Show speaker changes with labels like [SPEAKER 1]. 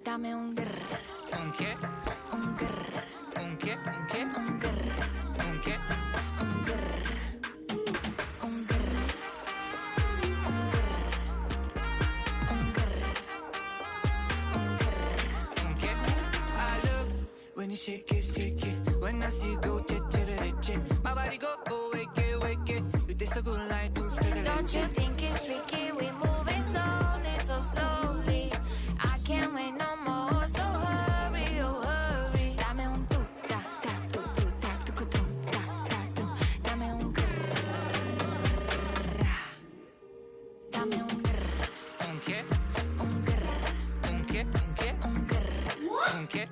[SPEAKER 1] Dame un grr,
[SPEAKER 2] ¿Un qué?
[SPEAKER 1] un grr,
[SPEAKER 2] ¿Un qué? ¿Un qué?
[SPEAKER 1] un grr,
[SPEAKER 2] ¿Un qué?
[SPEAKER 1] un grr, un grr, un grr, un grr, un grr.
[SPEAKER 2] ¿Un qué? I love when you shake it. When I see you go, che, che, che, che. My body go, wake it. You taste so good like dulce de
[SPEAKER 1] Don't you
[SPEAKER 2] leche.
[SPEAKER 1] think it's tricky? We moving slowly, so slowly. I can't wait no more, so hurry, oh hurry. Dame un tu, ta, ta, tu, ta, tu, ta, tu. Dame un grrr. Dame un grrr,
[SPEAKER 2] ¿Un qué?
[SPEAKER 1] un grrr,
[SPEAKER 2] ¿Un qué? ¿Un qué?
[SPEAKER 1] un grrr.
[SPEAKER 2] ¿Un qué?